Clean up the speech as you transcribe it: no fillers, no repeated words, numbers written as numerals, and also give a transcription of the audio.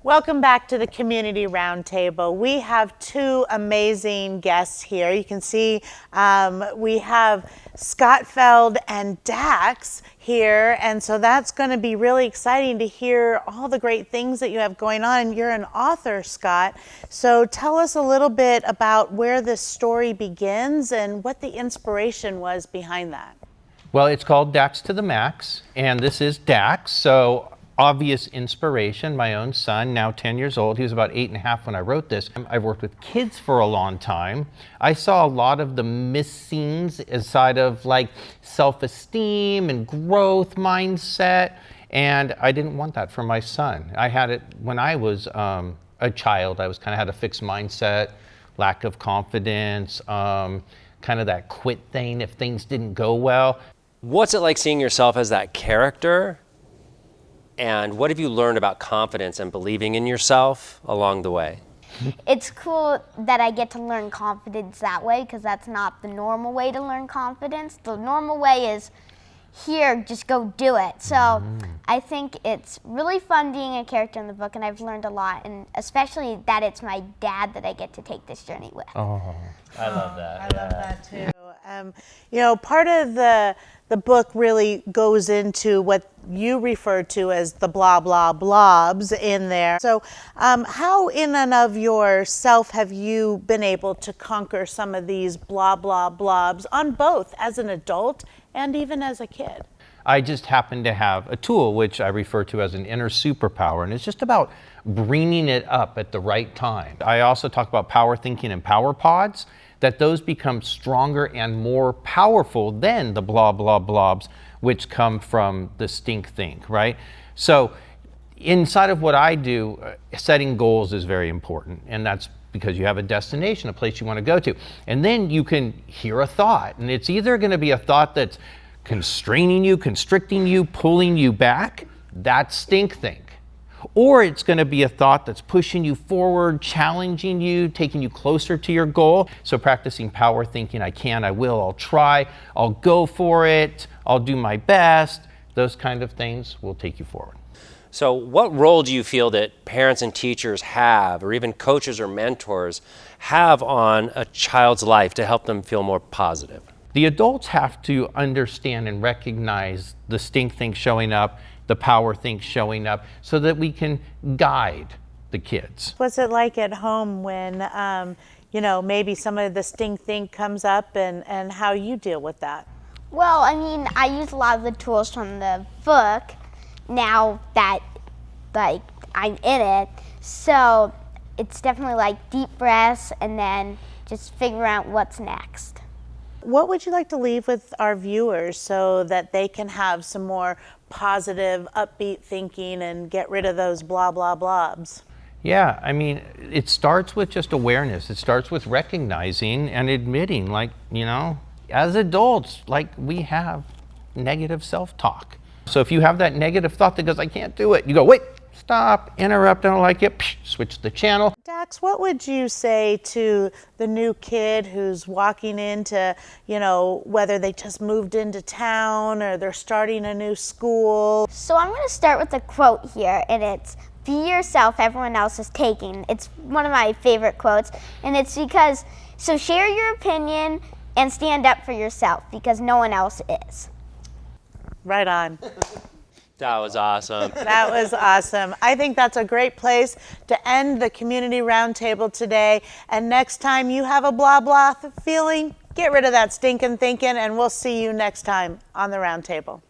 Welcome back to the Community Roundtable. We have two amazing guests here. You can see we have Scott Feld and Dax here, and so that's going to be really exciting to hear all the great things that you have going on. You're an author, Scott, so tell us a little bit about where this story begins and what the inspiration was behind that. Well, it's called Dax to the Max, and this is Dax, so obvious inspiration, my own son, now 10 years old. He was about 8.5 when I wrote this. I've worked with kids for a long time. I saw a lot of the missings inside of like self-esteem and growth mindset, and I didn't want that for my son. I had it when I was a child. I was kind of had a fixed mindset, lack of confidence, kind of that quit thing if things didn't go well. What's it like seeing yourself as that character? And what have you learned about confidence and believing in yourself along the way? It's cool that I get to learn confidence that way, because that's not the normal way to learn confidence. The normal way is, here, just go do it. So I think it's really fun being a character in the book, and I've learned a lot, and especially that it's my dad that I get to take this journey with. Oh, I love that. I love that too. You know, part of the book really goes into what you refer to as the blah, blah, blobs in there. So how in and of yourself have you been able to conquer some of these blah, blah, blobs on both as an adult and even as a kid? I just happen to have a tool which I refer to as an inner superpower, and it's just about bringing it up at the right time. I also talk about power thinking and power pods, that those become stronger and more powerful than the blah, blah, blobs, which come from the stink think, right? So inside of what I do, setting goals is very important, and that's because you have a destination, a place you want to go to. And then you can hear a thought, and it's either going to be a thought that's constraining you, constricting you, pulling you back, that's stink think. Or it's going to be a thought that's pushing you forward, challenging you, taking you closer to your goal. So practicing power thinking, I can, I will, I'll try, I'll go for it, I'll do my best, those kind of things will take you forward. So what role do you feel that parents and teachers have, or even coaches or mentors have on a child's life to help them feel more positive? The adults have to understand and recognize the stink think showing up, the power think showing up, so that we can guide the kids. What's it like at home when, you know, maybe some of the stink think comes up, and how you deal with that? Well, I mean, I use a lot of the tools from the book now that, like, I'm in it. So it's definitely like deep breaths and then just figure out what's next. What would you like to leave with our viewers so that they can have some more positive, upbeat thinking and get rid of those blah, blah, blobs? Yeah, I mean, it starts with just awareness. It starts with recognizing and admitting, like, you know, as adults, like, we have negative self-talk. So if you have that negative thought that goes, I can't do it, you go, wait, stop, interrupt, I don't like it, switch the channel. Dax, what would you say to the new kid who's walking into, you know, whether they just moved into town or they're starting a new school? So I'm going to start with a quote here, and it's, "Be yourself, everyone else is taking." It's one of my favorite quotes, and it's because, so share your opinion and stand up for yourself, because no one else is. Right on. That was awesome. That was awesome. I think that's a great place to end the Community Roundtable today. And next time you have a blah, blah feeling, get rid of that stinking thinking, and we'll see you next time on the Roundtable.